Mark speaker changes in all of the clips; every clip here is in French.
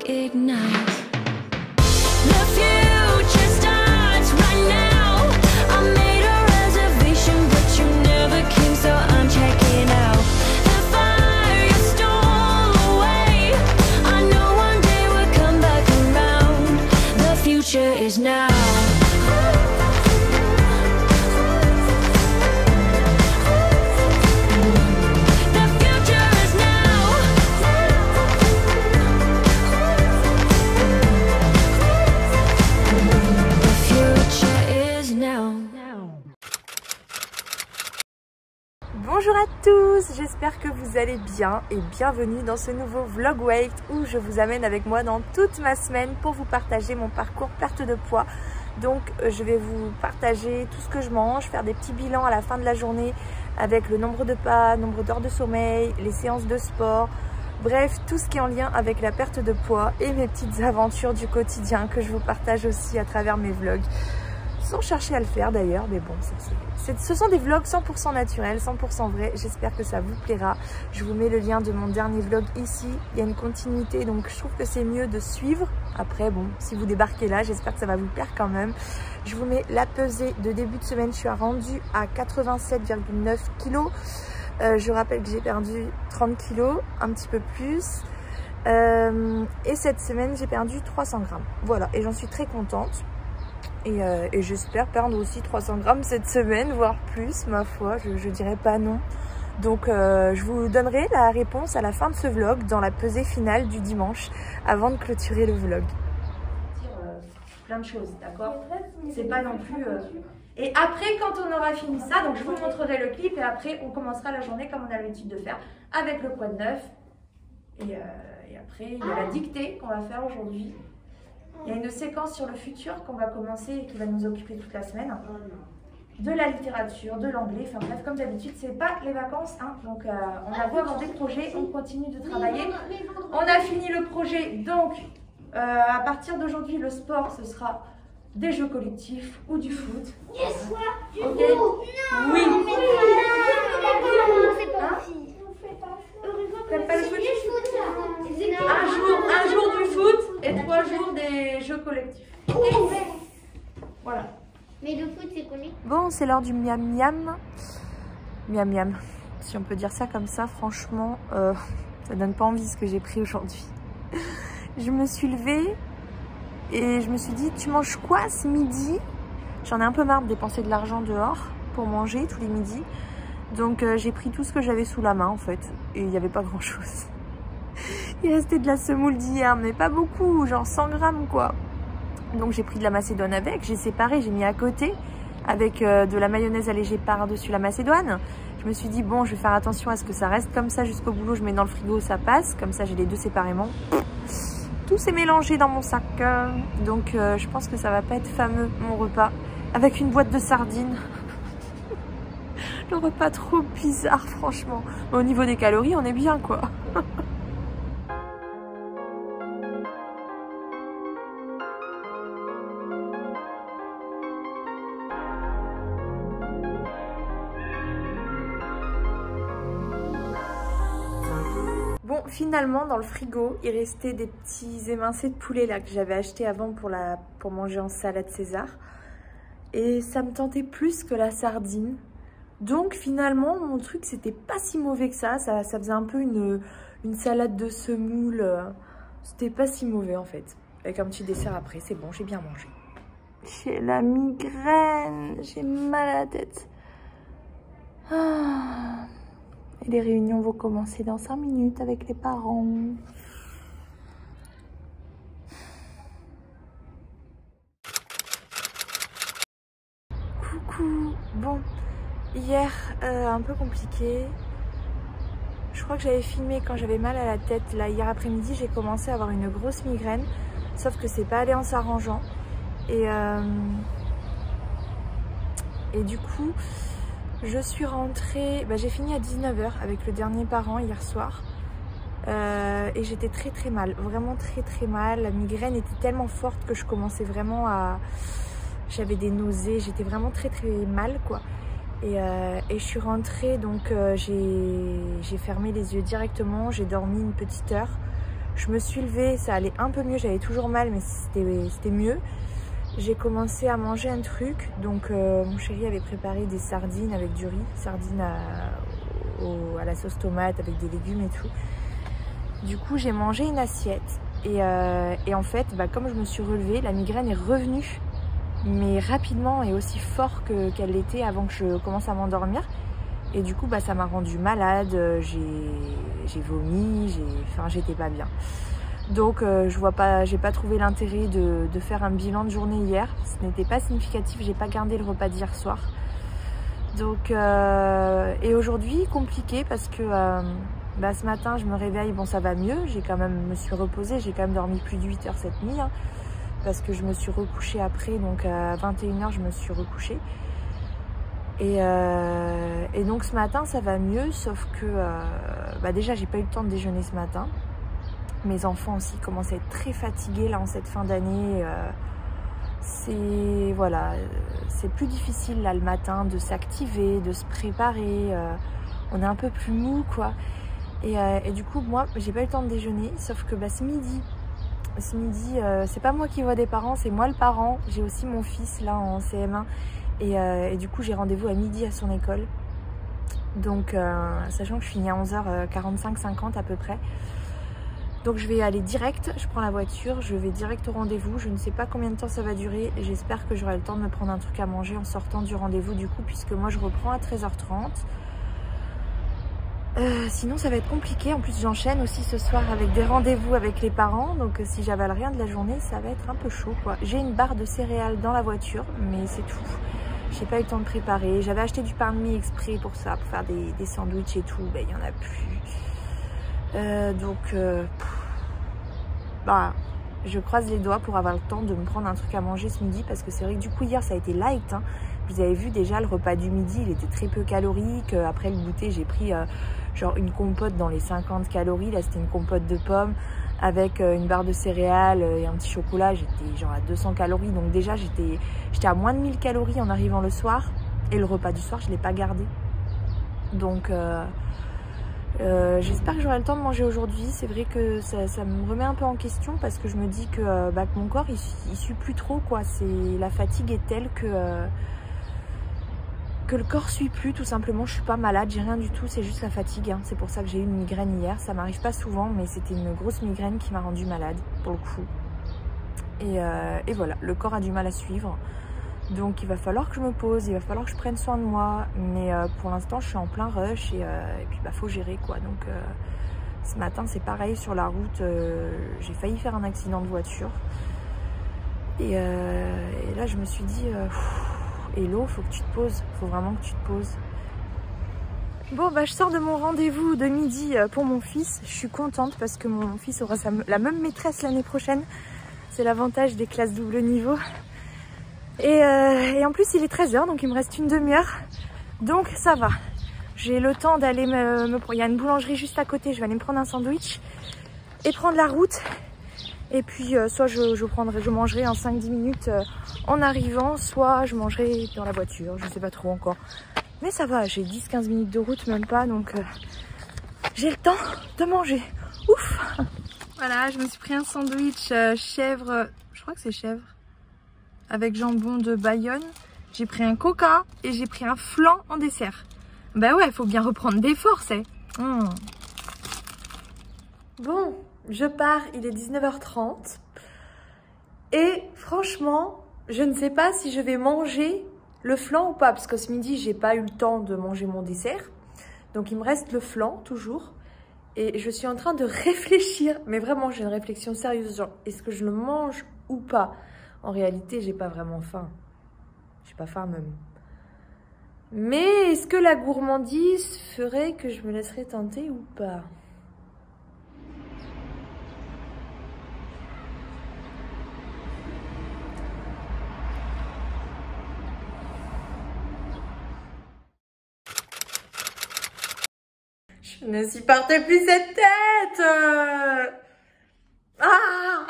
Speaker 1: ignite. The future starts right now. I made a reservation, but you never came, so I'm checking out. The fire you stole away, I know one day we'll come back around. The future is now.
Speaker 2: Bonjour à tous, j'espère que vous allez bien et bienvenue dans ce nouveau vlog weight où je vous amène avec moi dans toute ma semaine pour vous partager mon parcours perte de poids. Donc je vais vous partager tout ce que je mange, faire des petits bilans à la fin de la journée avec le nombre de pas, nombre d'heures de sommeil, les séances de sport, bref tout ce qui est en lien avec la perte de poids et mes petites aventures du quotidien que je vous partage aussi à travers mes vlogs. Sans chercher à le faire d'ailleurs, mais bon, ce sont des vlogs 100% naturels, 100% vrais, j'espère que ça vous plaira. Je vous mets le lien de mon dernier vlog ici, il y a une continuité, donc je trouve que c'est mieux de suivre. Après, bon, si vous débarquez là, j'espère que ça va vous plaire quand même. Je vous mets la pesée de début de semaine, je suis rendue à 87,9 kg. Je rappelle que j'ai perdu 30 kg, un petit peu plus. Et cette semaine, j'ai perdu 300 grammes. Voilà, et j'en suis très contente. Et j'espère perdre aussi 300 grammes cette semaine, voire plus, ma foi, je dirais pas non. Donc je vous donnerai la réponse à la fin de ce vlog, dans la pesée finale du dimanche, avant de clôturer le vlog. Plein de choses, d'accord? C'est pas non plus... Et après, quand on aura fini ça, donc je vous montrerai le clip et après on commencera la journée comme on a l'habitude de faire, avec le quoi de neuf. Et après, il y a la dictée qu'on va faire aujourd'hui. Il y a une séquence sur le futur qu'on va commencer et qui va nous occuper toute la semaine. De la littérature, de l'anglais, enfin bref, comme d'habitude, c'est pas les vacances, hein. Donc on a beau avoir des projets, on continue de travailler. On a fini le projet, donc à partir d'aujourd'hui, le sport, ce sera des jeux collectifs ou du foot. Ok? Oui. T'aimes pas le foot? Un jour du foot et 3 jours des jeux collectifs. Voilà.
Speaker 3: Mais le foot, c'est collectif.
Speaker 2: Bon, c'est l'heure du miam miam. Miam miam. Si on peut dire ça comme ça, franchement, ça donne pas envie ce que j'ai pris aujourd'hui. Je me suis levée et je me suis dit, tu manges quoi ce midi? J'en ai un peu marre de dépenser de l'argent dehors pour manger tous les midis. Donc j'ai pris tout ce que j'avais sous la main en fait. Et il n'y avait pas grand chose. Il restait de la semoule d'hier, mais pas beaucoup, genre 100 grammes quoi. Donc j'ai pris de la macédoine avec, j'ai séparé, j'ai mis à côté avec de la mayonnaise allégée par-dessus la macédoine. Je me suis dit bon, je vais faire attention à ce que ça reste comme ça jusqu'au boulot, je mets dans le frigo, ça passe. Comme ça j'ai les deux séparément. Tout s'est mélangé dans mon sac. Donc je pense que ça va pas être fameux mon repas. Avec une boîte de sardines. Le repas trop bizarre franchement. Mais au niveau des calories, on est bien quoi. Bon, finalement, dans le frigo, il restait des petits émincés de poulet là que j'avais acheté avant pour manger en salade César. Et ça me tentait plus que la sardine. Donc finalement, mon truc, c'était pas si mauvais que ça. Ça faisait un peu une salade de semoule. C'était pas si mauvais en fait. Avec un petit dessert après, c'est bon, j'ai bien mangé. J'ai la migraine, j'ai mal à la tête. Ah. Et les réunions vont commencer dans 5 minutes avec les parents. Coucou. Bon, hier, un peu compliqué. Je crois que j'avais filmé quand j'avais mal à la tête. Là, hier après-midi, j'ai commencé à avoir une grosse migraine. Sauf que c'est pas allé en s'arrangeant. Et du coup... je suis rentrée, j'ai fini à 19 h avec le dernier parent hier soir et j'étais très mal, vraiment très mal. La migraine était tellement forte que je commençais vraiment à... j'avais des nausées, j'étais vraiment très mal quoi. Et je suis rentrée, donc j'ai fermé les yeux directement, j'ai dormi une petite heure. Je me suis levée, ça allait un peu mieux, j'avais toujours mal mais c'était mieux. J'ai commencé à manger un truc, donc mon chéri avait préparé des sardines avec du riz, sardines à la sauce tomate avec des légumes et tout. Du coup j'ai mangé une assiette et en fait comme je me suis relevée, la migraine est revenue mais rapidement et aussi fort qu'elle l'était avant que je commence à m'endormir. Et du coup ça m'a rendue malade, j'ai vomi, j'étais pas bien. Donc j'ai pas trouvé l'intérêt de faire un bilan de journée hier. Ce n'était pas significatif, j'ai pas gardé le repas d'hier soir. Donc et aujourd'hui compliqué parce que ce matin je me réveille, bon ça va mieux, me suis reposée, j'ai quand même dormi plus de 8 heures cette nuit hein, parce que je me suis recouchée après, donc à 21 h je me suis recouchée. Et donc ce matin ça va mieux, sauf que déjà j'ai pas eu le temps de déjeuner ce matin. Mes enfants aussi commencent à être très fatigués là en cette fin d'année. C'est plus difficile là le matin de s'activer, de se préparer. On est un peu plus mou quoi. Et du coup moi j'ai pas eu le temps de déjeuner, sauf que ce midi c'est pas moi qui vois des parents, c'est moi le parent. J'ai aussi mon fils là en CM1 et du coup j'ai rendez-vous à midi à son école. Donc sachant que je finis à 11h45-50 à peu près. Donc je vais aller direct, je prends la voiture, je vais direct au rendez-vous. Je ne sais pas combien de temps ça va durer. J'espère que j'aurai le temps de me prendre un truc à manger en sortant du rendez-vous du coup, puisque moi je reprends à 13h30. Sinon ça va être compliqué. En plus j'enchaîne aussi ce soir avec des rendez-vous avec les parents. Donc si j'avale rien de la journée, ça va être un peu chaud quoi. J'ai une barre de céréales dans la voiture, mais c'est tout. J'ai pas eu le temps de préparer. J'avais acheté du pain de mie exprès pour ça, pour faire des sandwichs et tout. Il y en a plus. Je croise les doigts pour avoir le temps de me prendre un truc à manger ce midi, parce que c'est vrai que du coup hier ça a été light hein. Vous avez vu déjà le repas du midi, il était très peu calorique. Après le goûter j'ai pris genre une compote dans les 50 calories. Là c'était une compote de pommes avec une barre de céréales et un petit chocolat. J'étais genre à 200 calories, donc déjà j'étais à moins de 1000 calories en arrivant le soir. Et le repas du soir je l'ai pas gardé. Donc j'espère que j'aurai le temps de manger aujourd'hui. C'est vrai que ça me remet un peu en question, parce que je me dis que mon corps il suit plus trop quoi. La fatigue est telle que le corps suit plus tout simplement. Je suis pas malade, j'ai rien du tout, c'est juste la fatigue hein. C'est pour ça que j'ai eu une migraine hier. Ça m'arrive pas souvent, mais c'était une grosse migraine qui m'a rendue malade pour le coup. Et voilà, le corps a du mal à suivre. Donc il va falloir que je me pose, il va falloir que je prenne soin de moi. Mais pour l'instant je suis en plein rush et puis faut gérer quoi. Donc ce matin c'est pareil sur la route, j'ai failli faire un accident de voiture. Et là je me suis dit, Hello, faut que tu te poses, faut vraiment que tu te poses. Bon je sors de mon rendez-vous de midi pour mon fils. Je suis contente parce que mon fils aura la même maîtresse l'année prochaine. C'est l'avantage des classes double niveau. Et en plus il est 13 h, donc il me reste une demi-heure. Donc ça va. J'ai le temps d'aller il y a une boulangerie juste à côté, je vais aller me prendre un sandwich et prendre la route. Et puis soit je mangerai en 5-10 minutes en arrivant, soit je mangerai dans la voiture, je sais pas trop encore. Mais ça va, j'ai 10-15 minutes de route, même pas, donc j'ai le temps de manger. Ouf! Voilà, je me suis pris un sandwich chèvre, je crois que c'est chèvre, avec jambon de Bayonne. J'ai pris un coca et j'ai pris un flan en dessert. Bah ouais, faut bien reprendre des forces, hein. Bon, je pars, il est 19h30. Et franchement, je ne sais pas si je vais manger le flan ou pas, parce que ce midi, j'ai pas eu le temps de manger mon dessert. Donc il me reste le flan, toujours. Et je suis en train de réfléchir, mais vraiment j'ai une réflexion sérieuse, genre est-ce que je le mange ou pas? En réalité j'ai pas vraiment faim, j'ai pas faim même. Mais est-ce que la gourmandise ferait que je me laisserais tenter ou pas? Je ne supporte plus cette tête. Ah.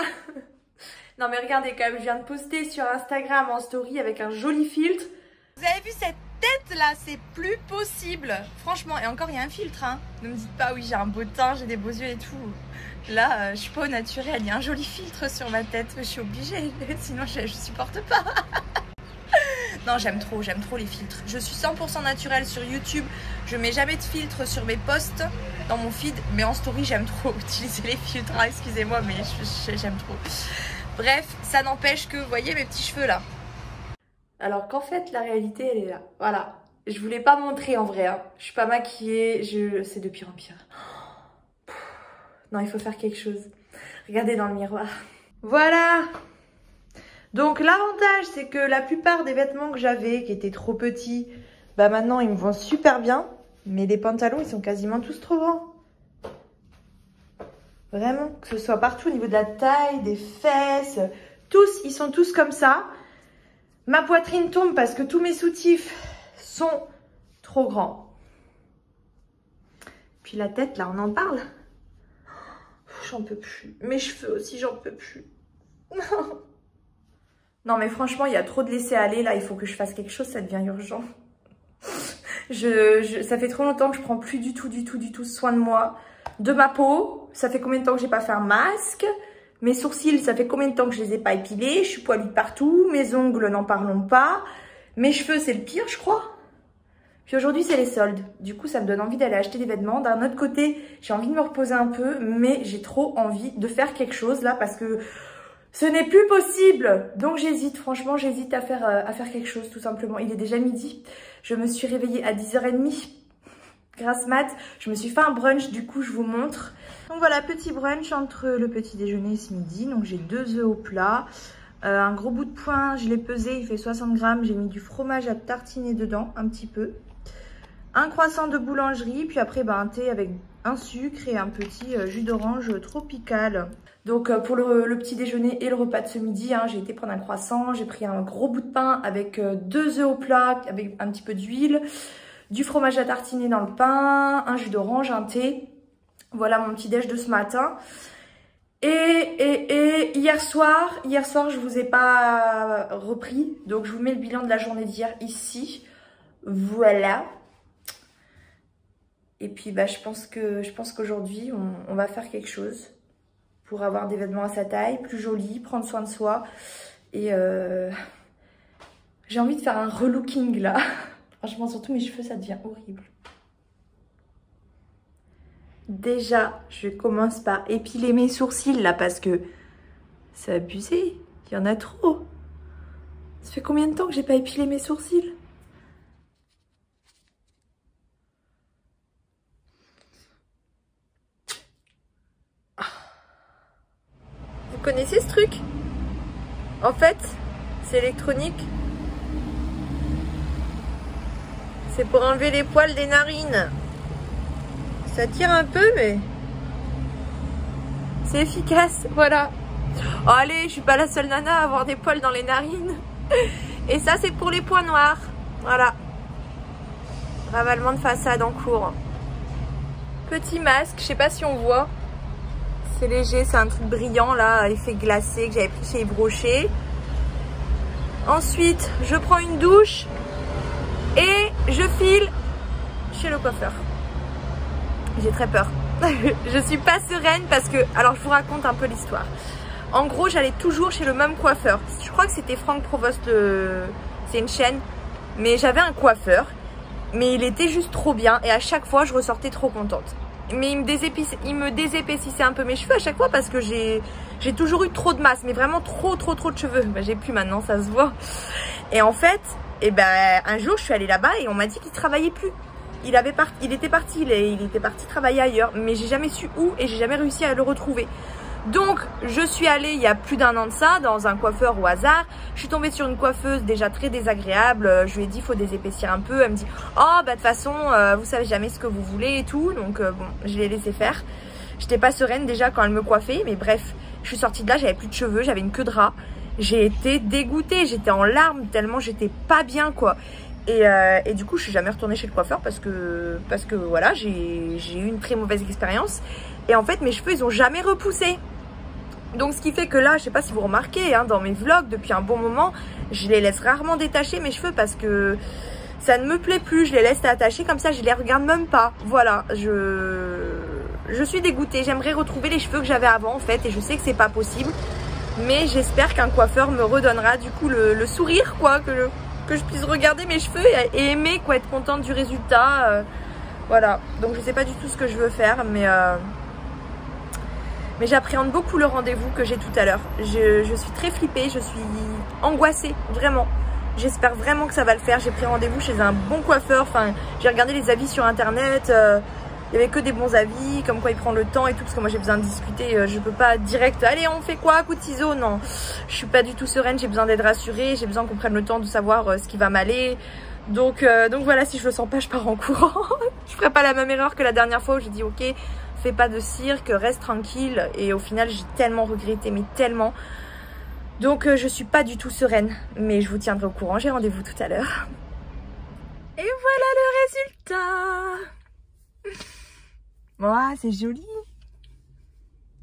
Speaker 2: Non mais regardez quand même, je viens de poster sur Instagram en story avec un joli filtre. Vous avez vu cette tête là, c'est plus possible. Franchement, et encore il y a un filtre, hein. Ne me dites pas oui j'ai un beau teint, j'ai des beaux yeux et tout. Là, je suis pas au naturel, il y a un joli filtre sur ma tête, je suis obligée, sinon je supporte pas. Non, j'aime trop les filtres. Je suis 100% naturelle sur YouTube, je mets jamais de filtre sur mes posts, dans mon feed, mais en story j'aime trop utiliser les filtres, hein, excusez-moi, mais j'aime trop. Bref, ça n'empêche que, vous voyez mes petits cheveux là. Alors qu'en fait, la réalité, elle est là. Voilà. Je voulais pas montrer en vrai, hein. Je suis pas maquillée, c'est de pire en pire. Non, il faut faire quelque chose. Regardez dans le miroir. Voilà. Donc l'avantage, c'est que la plupart des vêtements que j'avais, qui étaient trop petits, bah maintenant ils me vont super bien. Mais les pantalons, ils sont quasiment tous trop grands. Vraiment, que ce soit partout au niveau de la taille, des fesses, tous, ils sont tous comme ça. Ma poitrine tombe parce que tous mes soutifs sont trop grands. Puis la tête, là, on en parle. J'en peux plus. Mes cheveux aussi, j'en peux plus. Non, mais franchement, il y a trop de laisser aller. Là, il faut que je fasse quelque chose, ça devient urgent. Ça fait trop longtemps que je prends plus du tout soin de moi. De ma peau, ça fait combien de temps que j'ai pas fait un masque? Mes sourcils, ça fait combien de temps que je les ai pas épilés? Je suis poilue de partout. Mes ongles, n'en parlons pas. Mes cheveux, c'est le pire, je crois. Puis aujourd'hui, c'est les soldes. Du coup, ça me donne envie d'aller acheter des vêtements. D'un autre côté, j'ai envie de me reposer un peu, mais j'ai trop envie de faire quelque chose là parce que ce n'est plus possible. Donc j'hésite, franchement, j'hésite à faire quelque chose tout simplement. Il est déjà midi. Je me suis réveillée à 10h30. Grâce mat, je me suis fait un brunch, du coup je vous montre. Donc voilà, petit brunch entre le petit déjeuner et ce midi. Donc j'ai 2 œufs au plat, un gros bout de pain, je l'ai pesé, il fait 60 grammes. J'ai mis du fromage à tartiner dedans, un petit peu. Un croissant de boulangerie, puis après un thé avec un sucre et un petit jus d'orange tropical. Donc pour le petit déjeuner et le repas de ce midi, hein, j'ai été prendre un croissant, j'ai pris un gros bout de pain avec 2 œufs au plat, avec un petit peu d'huile. Du fromage à tartiner dans le pain, un jus d'orange, un thé. Voilà mon petit déj de ce matin. Et hier soir, je vous ai pas repris. Donc je vous mets le bilan de la journée d'hier ici. Voilà. Et puis je pense qu'aujourd'hui, on va faire quelque chose pour avoir des vêtements à sa taille, plus jolis, prendre soin de soi. Et j'ai envie de faire un relooking là. Franchement, surtout mes cheveux, ça devient horrible. Déjà, je commence par épiler mes sourcils là parce que c'est abusé. Il y en a trop. Ça fait combien de temps que j'ai pas épilé mes sourcils? Vous connaissez ce truc? En fait, c'est électronique. C'est pour enlever les poils des narines. Ça tire un peu, mais c'est efficace. Voilà. Oh, allez, je suis pas la seule nana à avoir des poils dans les narines. Et ça, c'est pour les points noirs. Voilà. Ravalement de façade en cours. Petit masque, je sais pas si on voit. C'est léger, c'est un truc brillant là, effet glacé que j'avais pris chez Yves Rocher. Ensuite, je prends une douche. Et je file chez le coiffeur. J'ai très peur. Je suis pas sereine parce que... Alors je vous raconte un peu l'histoire. En gros, j'allais toujours chez le même coiffeur. Je crois que c'était Franck Provost, c'est une chaîne. Mais j'avais un coiffeur. Mais il était juste trop bien. Et à chaque fois, je ressortais trop contente. Mais il me désépaississait un peu mes cheveux à chaque fois parce que j'ai toujours eu trop de masse. Mais vraiment trop de cheveux. J'ai plus maintenant, ça se voit. Et en fait... Et un jour je suis allée là-bas et on m'a dit qu'il travaillait plus. Il était parti travailler ailleurs, mais j'ai jamais su où et j'ai jamais réussi à le retrouver. Donc je suis allée il y a plus d'1 an de ça dans un coiffeur au hasard. Je suis tombée sur une coiffeuse déjà très désagréable. Je lui ai dit faut désépaissir un peu. Elle me dit oh de toute façon vous savez jamais ce que vous voulez et tout. Donc bon, je l'ai laissé faire. J'étais pas sereine déjà quand elle me coiffait, mais bref, je suis sortie de là, j'avais plus de cheveux, j'avais une queue de rat. J'ai été dégoûtée, j'étais en larmes tellement j'étais pas bien quoi. Et du coup je suis jamais retournée chez le coiffeur parce que voilà, j'ai eu une très mauvaise expérience. Et en fait mes cheveux ils ont jamais repoussé. Donc ce qui fait que là, je sais pas si vous remarquez, hein, dans mes vlogs depuis un bon moment, je les laisse rarement détacher mes cheveux parce que ça ne me plaît plus, je les laisse attachés comme ça, je les regarde même pas. Voilà, je suis dégoûtée. J'aimerais retrouver les cheveux que j'avais avant en fait, et je sais que c'est pas possible. Mais j'espère qu'un coiffeur me redonnera du coup le sourire quoi, que je puisse regarder mes cheveux et aimer quoi, être contente du résultat. Voilà, donc je sais pas du tout ce que je veux faire, mais j'appréhende beaucoup le rendez-vous que j'ai tout à l'heure. Je suis très flippée, je suis angoissée, vraiment. J'espère vraiment que ça va le faire. J'ai pris rendez-vous chez un bon coiffeur. Enfin, j'ai regardé les avis sur internet. Il n'y avait que des bons avis, comme quoi il prend le temps et tout. Parce que moi j'ai besoin de discuter. Je peux pas direct, allez on fait quoi, coup de ciseaux. Non, je suis pas du tout sereine. J'ai besoin d'être rassurée. J'ai besoin qu'on prenne le temps de savoir ce qui va m'aller. Donc voilà, si je le sens pas, je pars en courant. Je ferai pas la même erreur que la dernière fois où j'ai dit ok, fais pas de cirque, reste tranquille. Et au final j'ai tellement regretté, mais tellement. Donc je suis pas du tout sereine, mais je vous tiendrai au courant, j'ai rendez-vous tout à l'heure. Et voilà le résultat. Ouah, c'est joli.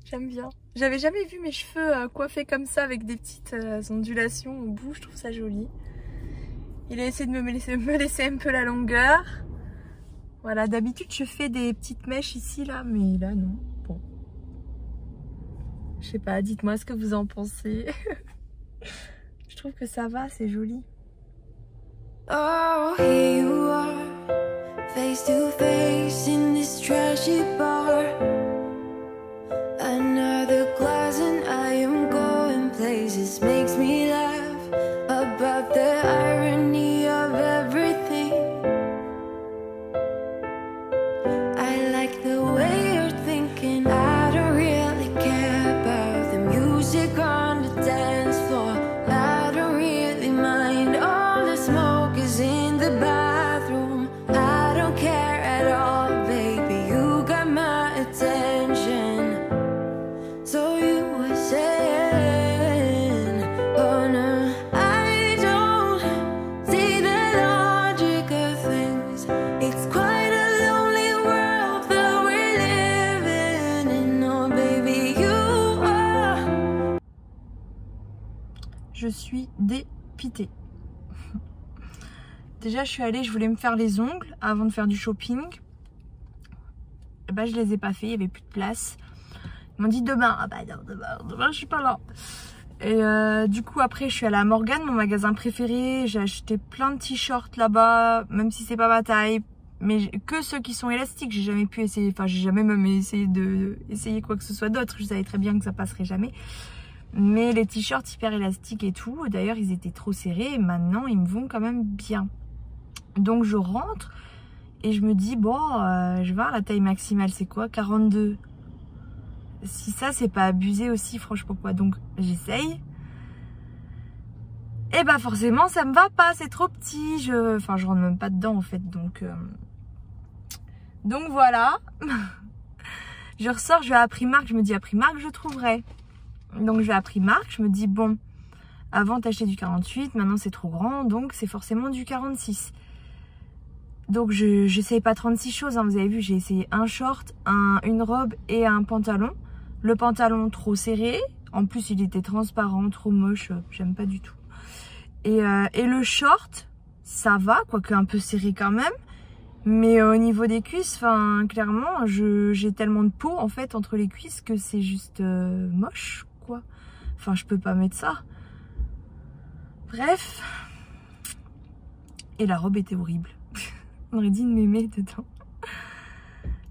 Speaker 2: J'aime bien. J'avais jamais vu mes cheveux coiffés comme ça avec des petites ondulations au bout, je trouve ça joli. Il a essayé de me laisser un peu la longueur. Voilà, d'habitude je fais des petites mèches ici là, mais là non. Bon. Je sais pas, dites-moi ce que vous en pensez. Je trouve que ça va, c'est joli.
Speaker 1: Oh, here you are, face to face in this trashy bar. Another glass and I am going places. Makes me laugh about the irony of everything. I like the way you're thinking. I don't really care about the music on the dance floor. I don't really mind. All the smoke is in the bathroom. I don't care at all, baby. You got my attention. So you were saying, oh no, I don't see the logic of things. It's quite a lonely world that we're living in. Oh baby, you are.
Speaker 2: Je suis dépitée. Déjà, je suis allée, je voulais me faire les ongles avant de faire du shopping. Et bah, je les ai pas fait, il y avait plus de place. Ils m'ont dit demain. Ah bah non, demain je suis pas là. Et du coup, après, je suis allée à Morgane, mon magasin préféré. J'ai acheté plein de t-shirts là-bas, même si c'est pas ma taille. Mais que ceux qui sont élastiques, j'ai jamais pu essayer. Enfin, j'ai jamais même essayé essayer quoi que ce soit d'autre. Je savais très bien que ça passerait jamais. Mais les t-shirts hyper élastiques et tout, d'ailleurs, ils étaient trop serrés. Et maintenant, ils me vont quand même bien. Donc, je rentre et je me dis, bon, je vais voir la taille maximale, c'est quoi? 42. Si ça, c'est pas abusé aussi, franchement, quoi. Donc, j'essaye. Et bah, forcément, ça me va pas, c'est trop petit. Enfin, je rentre même pas dedans, en fait. Donc voilà. Je ressors, je vais à Primark. Je me dis, à Primark, je trouverai. Donc, je vais à Primark. Je me dis, bon, avant, t'achetais du 48. Maintenant, c'est trop grand. Donc, c'est forcément du 46. Donc, j'essaye pas 36 choses. Hein. Vous avez vu, j'ai essayé un short, une robe et un pantalon. Le pantalon trop serré. En plus, il était transparent, trop moche. J'aime pas du tout. Et le short, ça va, quoique un peu serré quand même. Mais au niveau des cuisses, enfin, clairement, j'ai tellement de peau, en fait, entre les cuisses que c'est juste moche, quoi. Enfin, je peux pas mettre ça. Bref. Et la robe était horrible. On aurait dit une mémé dedans.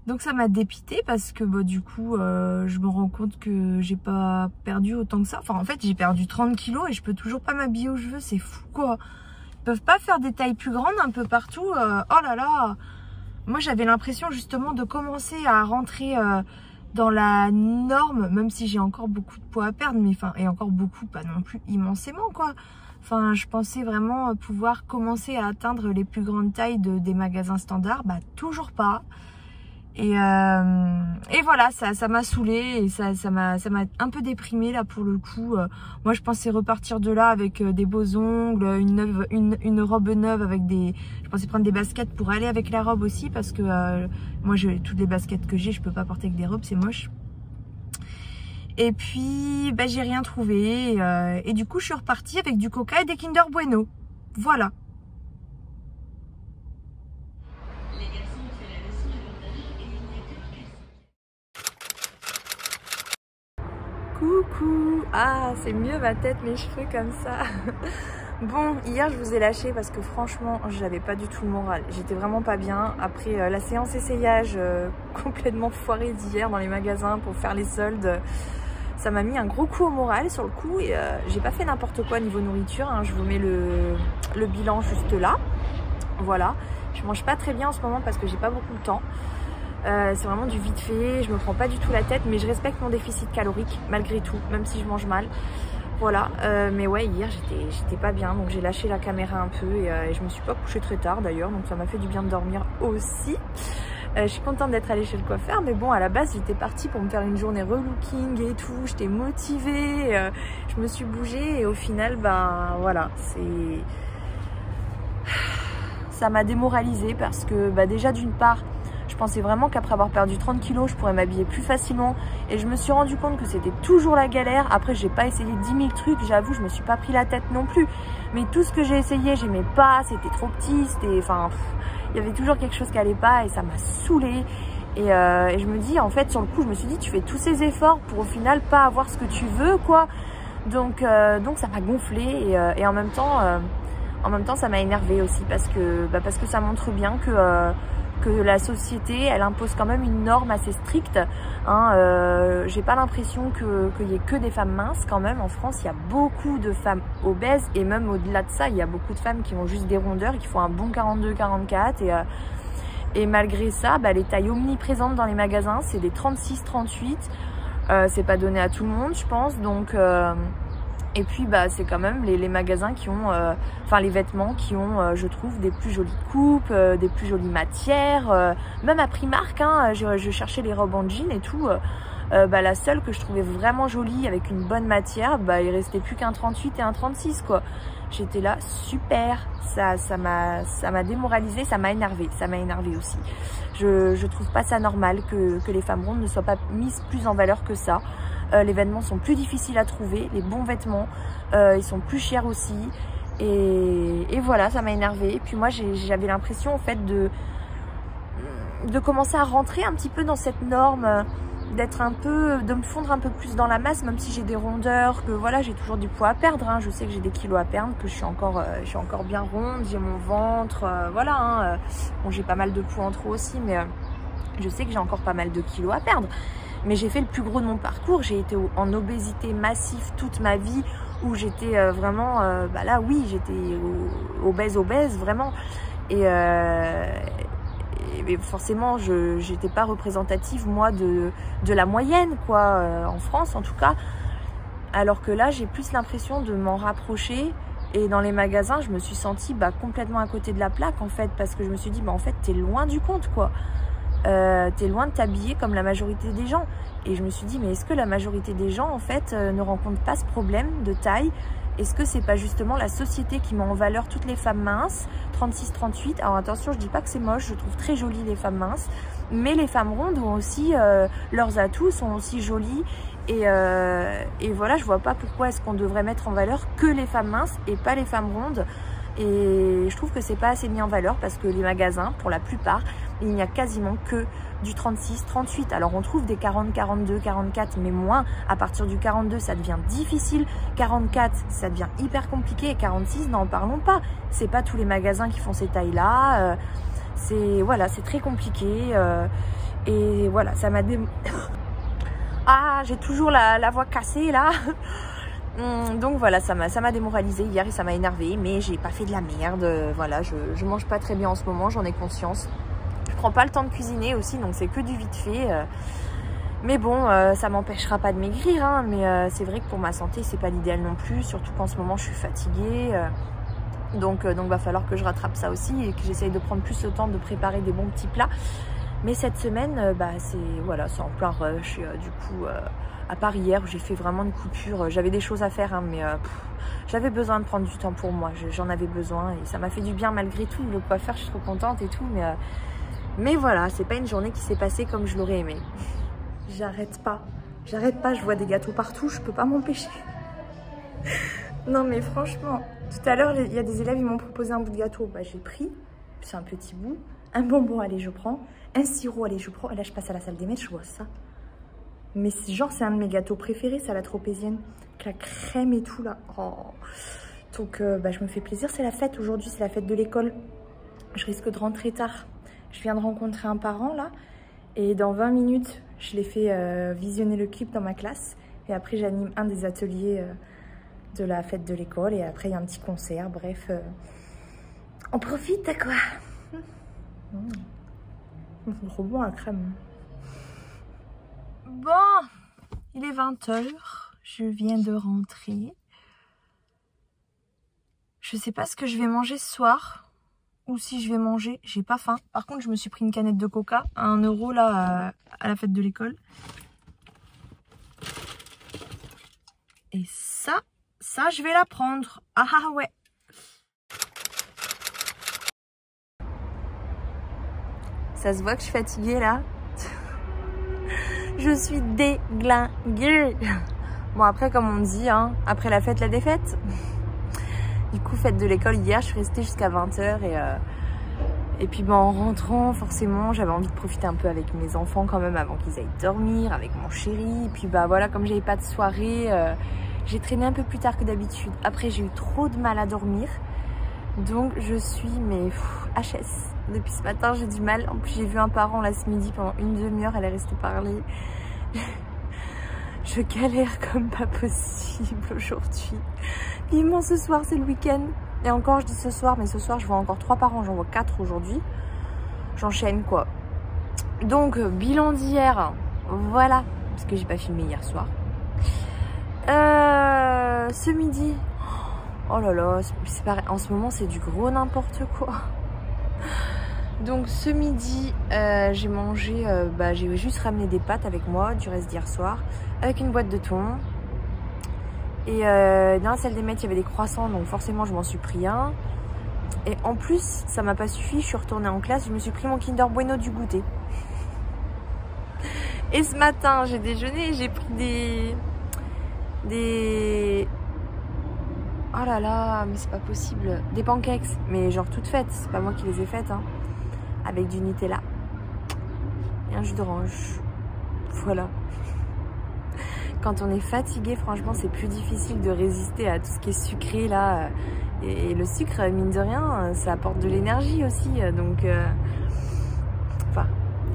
Speaker 2: Donc ça m'a dépitée parce que bah, du coup je me rends compte que j'ai pas perdu autant que ça. Enfin en fait j'ai perdu 30 kilos et je peux toujours pas m'habiller où je veux, c'est fou quoi. Ils peuvent pas faire des tailles plus grandes un peu partout. Oh là là. Moi j'avais l'impression justement de commencer à rentrer dans la norme, même si j'ai encore beaucoup de poids à perdre, mais enfin et encore beaucoup, pas non plus immensément quoi. Enfin, je pensais vraiment pouvoir commencer à atteindre les plus grandes tailles des magasins standards. Bah, toujours pas. Et voilà, ça m'a saoulée et ça m'a un peu déprimée là pour le coup. Moi, je pensais repartir de là avec des beaux ongles, une robe neuve avec des... Je pensais prendre des baskets pour aller avec la robe aussi parce que moi, toutes les baskets que j'ai, je peux pas porter avec des robes, c'est moche. Et puis, bah, j'ai rien trouvé. Et du coup, je suis repartie avec du Coca et des Kinder Bueno. Voilà. Coucou. Ah, c'est mieux ma tête, mes cheveux comme ça. Bon, hier je vous ai lâché parce que franchement, j'avais pas du tout le moral. J'étais vraiment pas bien. Après la séance essayage complètement foirée d'hier dans les magasins pour faire les soldes, ça m'a mis un gros coup au moral sur le coup. Et j'ai pas fait n'importe quoi niveau nourriture, hein. Je vous mets le bilan juste là. Voilà. Je mange pas très bien en ce moment parce que j'ai pas beaucoup de temps. C'est vraiment du vite fait, je me prends pas du tout la tête, mais je respecte mon déficit calorique malgré tout, même si je mange mal. Voilà, mais ouais, hier j'étais pas bien, donc j'ai lâché la caméra un peu et je me suis pas couchée très tard d'ailleurs, donc ça m'a fait du bien de dormir aussi. Je suis contente d'être allée chez le coiffeur, mais bon, à la base j'étais partie pour me faire une journée relooking et tout, j'étais motivée, je me suis bougée et au final, bah voilà, ça m'a démoralisée parce que bah, déjà d'une part, je pensais vraiment qu'après avoir perdu 30 kilos, je pourrais m'habiller plus facilement. Et je me suis rendu compte que c'était toujours la galère. Après, j'ai pas essayé 10 000 trucs, j'avoue, je me suis pas pris la tête non plus. Mais tout ce que j'ai essayé, j'aimais pas, c'était trop petit, c'était... Enfin, il y avait toujours quelque chose qui allait pas et ça m'a saoulée. Et je me dis, en fait, sur le coup, je me suis dit, tu fais tous ces efforts pour au final pas avoir ce que tu veux, quoi. Donc ça m'a gonflé et en même temps, ça m'a énervée aussi parce que ça montre bien que la société, elle impose quand même une norme assez stricte. Hein, j'ai pas l'impression qu'il y ait que des femmes minces quand même. En France, il y a beaucoup de femmes obèses et même au-delà de ça, il y a beaucoup de femmes qui ont juste des rondeurs, qui font un bon 42-44 et malgré ça, bah, les tailles omniprésentes dans les magasins, c'est des 36-38. C'est pas donné à tout le monde, je pense. Donc et puis bah c'est quand même les magasins qui ont, enfin les vêtements qui ont, je trouve, des plus jolies coupes, des plus jolies matières. Même à Primark, hein, je cherchais les robes en jean et tout. Bah la seule que je trouvais vraiment jolie avec une bonne matière, bah il restait plus qu'un 38 et un 36 quoi. J'étais là, super, ça m'a démoralisée, ça m'a énervée aussi. Je trouve pas ça normal que les femmes rondes ne soient pas mises plus en valeur que ça. Les vêtements sont plus difficiles à trouver, les bons vêtements, ils sont plus chers aussi. Et voilà, ça m'a énervée. Et puis moi, j'avais l'impression en fait de commencer à rentrer un petit peu dans cette norme, de me fondre un peu plus dans la masse, même si j'ai des rondeurs, que voilà, j'ai toujours du poids à perdre. Hein. Je sais que j'ai des kilos à perdre, que je suis encore bien ronde, j'ai mon ventre, voilà. Hein. Bon, j'ai pas mal de poids en trop aussi, mais je sais que j'ai encore pas mal de kilos à perdre. Mais j'ai fait le plus gros de mon parcours, j'ai été en obésité massive toute ma vie, où j'étais vraiment, bah là oui, j'étais obèse vraiment. Et forcément, j'étais pas représentative, moi, de la moyenne, quoi, en France en tout cas. Alors que là, j'ai plus l'impression de m'en rapprocher. Et dans les magasins, je me suis sentie complètement à côté de la plaque, en fait, parce que je me suis dit, en fait, t'es loin du compte, quoi. T'es loin de t'habiller comme la majorité des gens. Et je me suis dit, mais est-ce que la majorité des gens en fait ne rencontrent pas ce problème de taille? Est-ce que c'est pas justement la société qui met en valeur toutes les femmes minces, 36-38? Alors attention, je dis pas que c'est moche, je trouve très jolies les femmes minces, mais les femmes rondes ont aussi leurs atouts, sont aussi jolies. Et voilà, je vois pas pourquoi est-ce qu'on devrait mettre en valeur que les femmes minces et pas les femmes rondes. Et je trouve que c'est pas assez mis en valeur parce que les magasins, pour la plupart, il n'y a quasiment que du 36, 38. Alors on trouve des 40, 42, 44, mais moins. À partir du 42, ça devient difficile. 44, ça devient hyper compliqué. Et 46, n'en parlons pas. C'est pas tous les magasins qui font ces tailles-là. Voilà, c'est très compliqué. Et voilà, ça m'a Ah, j'ai toujours la voix cassée là. Donc voilà, ça m'a démoralisée hier et ça m'a énervée, mais j'ai pas fait de la merde. Voilà, je mange pas très bien en ce moment, j'en ai conscience. Je prends pas le temps de cuisiner aussi, donc c'est que du vite fait. Mais bon, ça m'empêchera pas de maigrir, hein, mais c'est vrai que pour ma santé, c'est pas l'idéal non plus, surtout qu'en ce moment je suis fatiguée. Donc va falloir que je rattrape ça aussi et que j'essaye de prendre plus le temps de préparer des bons petits plats. Mais cette semaine, c'est en plein rush. Du coup, à part hier où j'ai fait vraiment une coupure, j'avais des choses à faire, hein, mais j'avais besoin de prendre du temps pour moi. J'en avais besoin et ça m'a fait du bien malgré tout. Le coiffeur, je suis trop contente et tout, mais voilà, c'est pas une journée qui s'est passée comme je l'aurais aimé. J'arrête pas, je vois des gâteaux partout, je peux pas m'empêcher. Non mais franchement, tout à l'heure, il y a des élèves, ils m'ont proposé un bout de gâteau. Bah j'ai pris, c'est un petit bout. Un bonbon, allez, je prends. Un sirop, allez, je prends. Et là, je passe à la salle des maîtres, je vois ça. Mais genre, c'est un de mes gâteaux préférés, ça, la tropézienne. Avec la crème et tout, là. Oh. Donc, je me fais plaisir. C'est la fête aujourd'hui, c'est la fête de l'école. Je risque de rentrer tard. Je viens de rencontrer un parent, là. Et dans 20 minutes, je l'ai fait visionner le clip dans ma classe. Et après, j'anime un des ateliers de la fête de l'école. Et après, il y a un petit concert. Bref, on profite, quoi. C'est trop bon, la crème. Bon, il est 20 h. Je viens de rentrer. Je sais pas ce que je vais manger ce soir. Ou si je vais manger. J'ai pas faim. Par contre, je me suis pris une canette de coca à 1 € là à la fête de l'école. Et ça, je vais la prendre. Ah ouais. Ça se voit que je suis fatiguée là. Je suis déglinguée. Bon, après, comme on dit, hein, après la fête, la défaite. Du coup, fête de l'école hier, je suis restée jusqu'à 20 h. Et puis, en rentrant, forcément, j'avais envie de profiter un peu avec mes enfants quand même avant qu'ils aillent dormir, avec mon chéri. Et puis, voilà, comme j'avais pas de soirée, j'ai traîné un peu plus tard que d'habitude. Après, j'ai eu trop de mal à dormir. Donc, je suis, HS. Depuis ce matin, j'ai du mal. En plus, j'ai vu un parent là ce midi pendant une demi-heure. Elle est restée parler. Je galère comme pas possible aujourd'hui. Vivement ce soir, c'est le week-end. Et encore, je dis ce soir, mais ce soir, je vois encore 3 parents. J'en vois 4 aujourd'hui. J'enchaîne, quoi. Donc, bilan d'hier. Voilà. Parce que j'ai pas filmé hier soir. Ce midi. Oh là là, c'est pareil. En ce moment, c'est du gros n'importe quoi. Donc ce midi, j'ai mangé, j'ai juste ramené des pâtes avec moi, du reste d'hier soir, avec une boîte de thon. Et dans la salle des maîtres, il y avait des croissants, donc forcément je m'en suis pris un. Et en plus, ça m'a pas suffi, je suis retournée en classe, je me suis pris mon Kinder Bueno du goûter. Et ce matin, j'ai déjeuné, j'ai pris des... Oh là là, mais c'est pas possible. Des pancakes, mais genre toutes faites, c'est pas moi qui les ai faites, hein. Avec du Nutella et un jus d'orange. Voilà. Quand on est fatigué, franchement, c'est plus difficile de résister à tout ce qui est sucré là. Et le sucre, mine de rien, ça apporte de l'énergie aussi. Donc, enfin,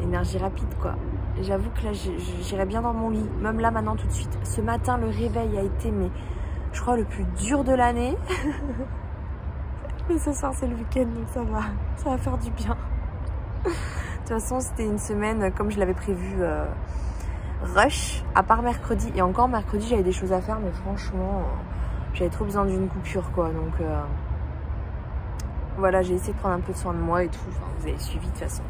Speaker 2: énergie rapide quoi. J'avoue que là, j'irais bien dans mon lit. Même là, maintenant, tout de suite. Ce matin, le réveil a été, mais je crois, le plus dur de l'année. Mais ce soir, c'est le week-end, donc ça va faire du bien. De toute façon, c'était une semaine, comme je l'avais prévu, rush, à part mercredi. Et encore, mercredi, j'avais des choses à faire, mais franchement, j'avais trop besoin d'une coupure, quoi. Donc, voilà, j'ai essayé de prendre un peu de soin de moi et tout. Enfin, vous avez suivi, de toute façon.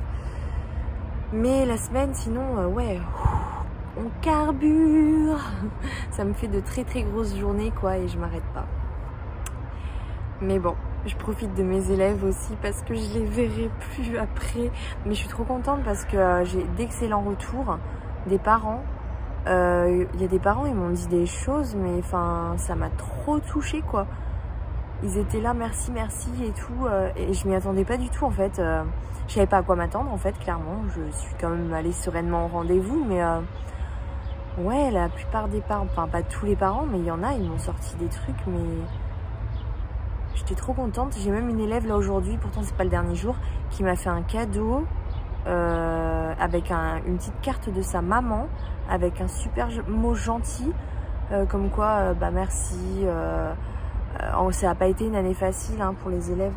Speaker 2: Mais la semaine, sinon, ouais, on carbure. Ça me fait de très, très grosses journées, quoi, et je m'arrête pas. Mais bon. Je profite de mes élèves aussi parce que je les verrai plus après. Mais je suis trop contente parce que j'ai d'excellents retours des parents. Il y a des parents, ils m'ont dit des choses, mais enfin, ça m'a trop touchée, quoi. Ils étaient là, merci, merci et tout. Et je m'y attendais pas du tout, en fait. Je savais pas à quoi m'attendre, en fait, clairement. Je suis quand même allée sereinement au rendez-vous, mais ouais, la plupart des parents, enfin, pas tous les parents, mais il y en a, ils m'ont sorti des trucs, mais... J'étais trop contente. J'ai même une élève là aujourd'hui, pourtant c'est pas le dernier jour, qui m'a fait un cadeau avec une petite carte de sa maman, avec un super mot gentil, comme quoi, merci. Ça n'a pas été une année facile hein, pour les élèves.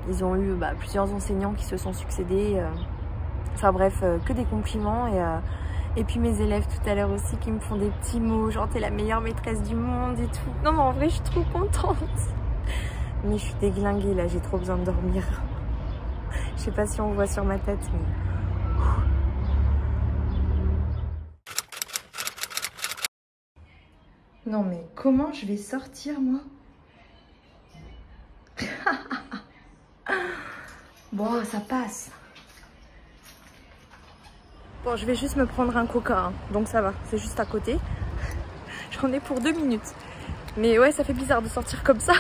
Speaker 2: Ils ont eu plusieurs enseignants qui se sont succédés. Enfin bref, que des compliments. Et puis mes élèves tout à l'heure aussi qui me font des petits mots, genre t'es la meilleure maîtresse du monde et tout. Non mais en vrai, je suis trop contente. Mais je suis déglinguée là, j'ai trop besoin de dormir. Je sais pas si on voit sur ma tête, mais... Non mais comment je vais sortir moi? Bon, ça passe. Bon, je vais juste me prendre un coca, hein. Donc ça va, c'est juste à côté. J'en ai pour 2 minutes. Mais ouais, ça fait bizarre de sortir comme ça.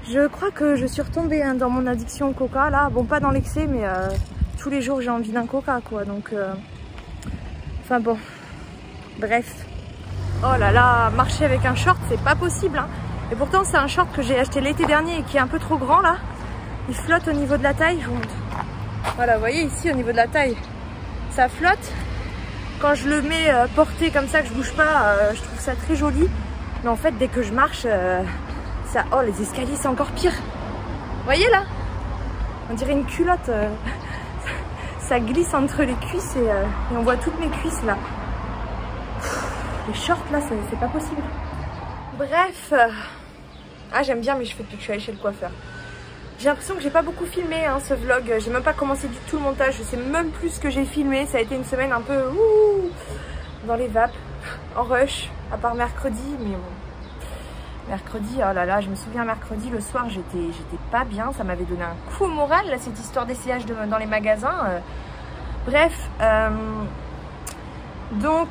Speaker 2: Je crois que je suis retombée hein, dans mon addiction au coca là. Bon, pas dans l'excès, mais tous les jours j'ai envie d'un coca quoi. Donc Enfin bon, bref. Oh là là, marcher avec un short, c'est pas possible, hein. Et pourtant, c'est un short que j'ai acheté l'été dernier et qui est un peu trop grand, là. Il flotte au niveau de la taille, je vous montre. Voilà, vous voyez ici, au niveau de la taille, ça flotte. Quand je le mets porté comme ça, que je bouge pas, je trouve ça très joli. Mais en fait, dès que je marche, ça... Oh, les escaliers, c'est encore pire. Vous voyez, là? On dirait une culotte. Ça glisse entre les cuisses et on voit toutes mes cuisses là. Les shorts là, c'est pas possible. Bref. Ah, j'aime bien mes cheveux depuis que je suis allée chez le coiffeur. J'ai l'impression que j'ai pas beaucoup filmé hein, ce vlog. J'ai même pas commencé du tout le montage. Je sais même plus ce que j'ai filmé. Ça a été une semaine un peu dans les vapes, en rush, à part mercredi. Mais bon. Mercredi, oh là là, je me souviens mercredi, le soir, j'étais pas bien. Ça m'avait donné un coup au moral, là, cette histoire d'essayage dans les magasins. Bref, donc,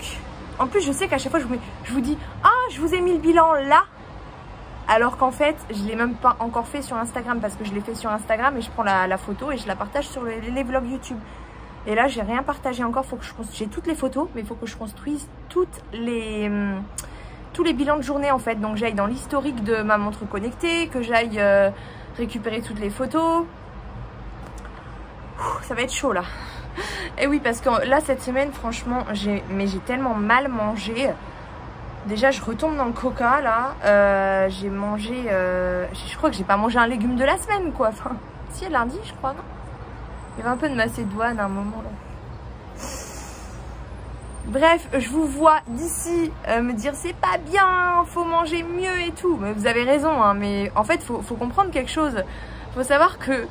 Speaker 2: en plus, je sais qu'à chaque fois, je vous dis, ah, je vous ai mis le bilan là. Alors qu'en fait, je l'ai même pas encore fait sur Instagram parce que je l'ai fait sur Instagram et je prends la photo et je la partage sur les vlogs YouTube. Et là, j'ai rien partagé encore. Faut que j'ai toutes les photos, mais il faut que je construise tous les bilans de journée en fait. Donc j'aille dans l'historique de ma montre connectée, que j'aille récupérer toutes les photos. Ça va être chaud là. Et oui, parce que là cette semaine franchement j'ai tellement mal mangé. Déjà je retombe dans le coca là. J'ai mangé je crois que j'ai pas mangé un légume de la semaine quoi. Enfin si, lundi je crois, non? Il y avait un peu de macédoine à un moment là. Bref, je vous vois d'ici me dire c'est pas bien, faut manger mieux et tout. Mais vous avez raison, hein, mais en fait, faut comprendre quelque chose. Faut savoir que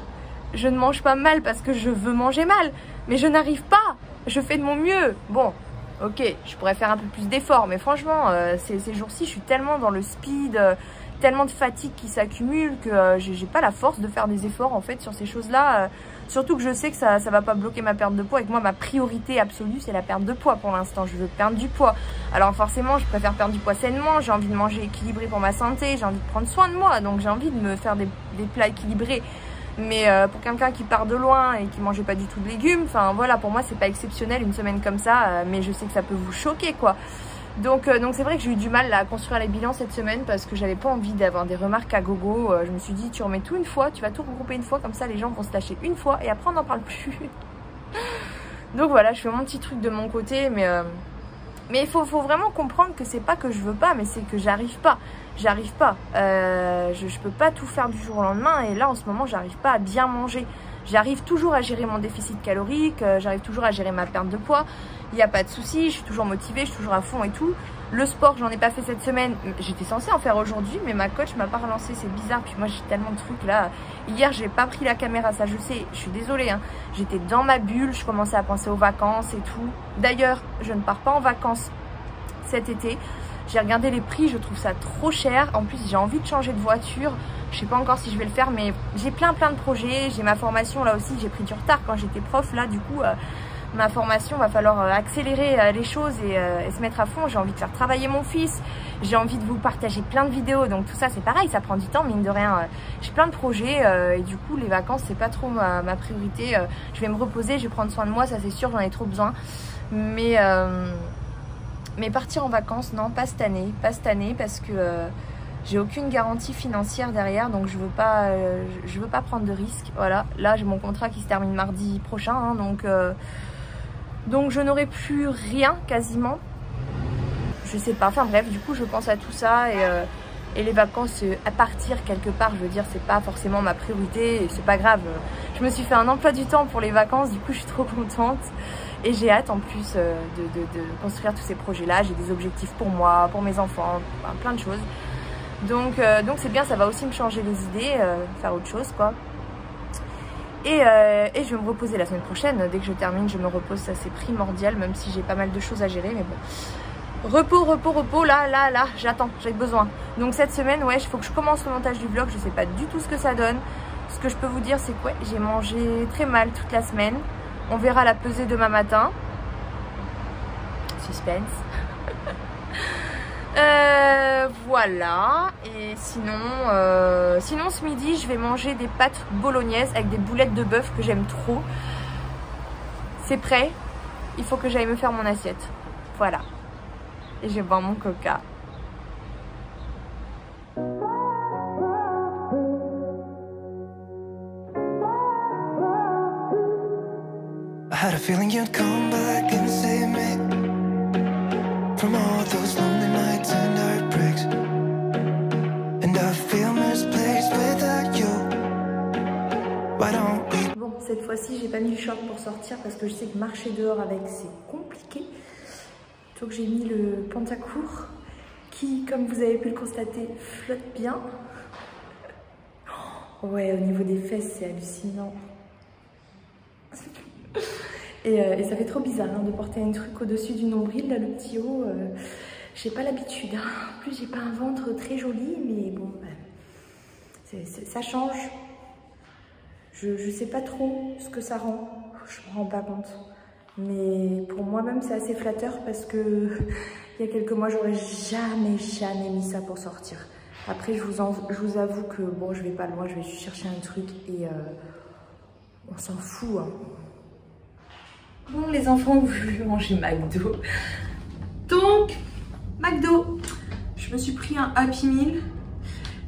Speaker 2: je ne mange pas mal parce que je veux manger mal. Mais je n'arrive pas, je fais de mon mieux. Bon, ok, je pourrais faire un peu plus d'efforts. Mais franchement, ces jours-ci, je suis tellement dans le speed, tellement de fatigue qui s'accumule que j'ai pas la force de faire des efforts en fait sur ces choses-là. Surtout que je sais que ça va pas bloquer ma perte de poids et que moi ma priorité absolue c'est la perte de poids pour l'instant. Je veux perdre du poids. Alors forcément je préfère perdre du poids sainement, j'ai envie de manger équilibré pour ma santé, j'ai envie de prendre soin de moi, donc j'ai envie de me faire des plats équilibrés. Mais pour quelqu'un qui part de loin et qui mangeait pas du tout de légumes, enfin voilà, pour moi c'est pas exceptionnel une semaine comme ça, mais je sais que ça peut vous choquer quoi. Donc c'est vrai que j'ai eu du mal là, à construire les bilans cette semaine parce que j'avais pas envie d'avoir des remarques à gogo. Je me suis dit tu remets tout une fois, tu vas tout regrouper une fois, comme ça les gens vont se lâcher une fois et après on n'en parle plus. Donc voilà, je fais mon petit truc de mon côté, mais il faut vraiment comprendre que c'est pas que je veux pas, mais c'est que j'arrive pas. J'arrive pas. Je peux pas tout faire du jour au lendemain et là en ce moment j'arrive pas à bien manger. J'arrive toujours à gérer mon déficit calorique, j'arrive toujours à gérer ma perte de poids. Il n'y a pas de souci, je suis toujours motivée, je suis toujours à fond et tout. Le sport, j'en ai pas fait cette semaine. J'étais censée en faire aujourd'hui, mais ma coach m'a pas relancé, c'est bizarre. Puis moi, j'ai tellement de trucs là. Hier, j'ai pas pris la caméra, ça je sais. Je suis désolée, hein. J'étais dans ma bulle, je commençais à penser aux vacances et tout. D'ailleurs, je ne pars pas en vacances cet été. J'ai regardé les prix, je trouve ça trop cher. En plus, j'ai envie de changer de voiture. Je sais pas encore si je vais le faire, mais j'ai plein de projets. J'ai ma formation là aussi, j'ai pris du retard quand j'étais prof. Là, du coup, ma formation, va falloir accélérer les choses et se mettre à fond. J'ai envie de faire travailler mon fils. J'ai envie de vous partager plein de vidéos. Donc tout ça, c'est pareil, ça prend du temps, mine de rien. J'ai plein de projets et du coup, les vacances, c'est pas trop ma priorité. Je vais me reposer, je vais prendre soin de moi, ça c'est sûr, j'en ai trop besoin. Mais partir en vacances, non, pas cette année. Pas cette année parce que j'ai aucune garantie financière derrière, donc je veux pas prendre de risques. Voilà, là j'ai mon contrat qui se termine mardi prochain, hein, donc je n'aurai plus rien quasiment. Je sais pas, enfin bref, du coup je pense à tout ça et les vacances à partir quelque part, je veux dire, c'est pas forcément ma priorité et c'est pas grave. Je me suis fait un emploi du temps pour les vacances, du coup je suis trop contente. Et j'ai hâte en plus de construire tous ces projets-là. J'ai des objectifs pour moi, pour mes enfants, enfin, plein de choses. Donc c'est bien, ça va aussi me changer les idées, faire autre chose quoi. Et je vais me reposer la semaine prochaine. Dès que je termine, je me repose, ça c'est primordial, même si j'ai pas mal de choses à gérer, mais bon. Repos, là, j'attends, j'ai besoin. Donc cette semaine, ouais, il faut que je commence le montage du vlog, je sais pas du tout ce que ça donne. Ce que je peux vous dire, c'est que ouais, j'ai mangé très mal toute la semaine. On verra la pesée demain matin. Suspense. Voilà. Et sinon ce midi, je vais manger des pâtes bolognaises avec des boulettes de bœuf que j'aime trop. C'est prêt. Il faut que j'aille me faire mon assiette. Voilà. Et je bois mon coca.
Speaker 4: I had a feeling you'd come back and save me from all those lonely nights and heartbreaks. And I feel misplaced without you. Why don't we?
Speaker 2: Bon, cette fois-ci, j'ai pas mis le short pour sortir parce que je sais que marcher dehors avec, c'est compliqué. Donc j'ai mis le pantacourt qui, comme vous avez pu le constater, flotte bien. Ouais, au niveau des fesses, c'est hallucinant. Et ça fait trop bizarre hein, de porter un truc au-dessus du nombril, là, le petit haut. J'ai pas l'habitude. Hein. En plus, j'ai pas un ventre très joli, mais bon, ça change. Je sais pas trop ce que ça rend. Je me rends pas compte. Mais pour moi-même, c'est assez flatteur parce que il y a quelques mois, j'aurais jamais mis ça pour sortir. Après, je vous avoue que bon, je vais pas loin, je vais juste chercher un truc et on s'en fout. Hein. Bon, les enfants, je vais manger McDo. Donc, McDo, je me suis pris un Happy Meal,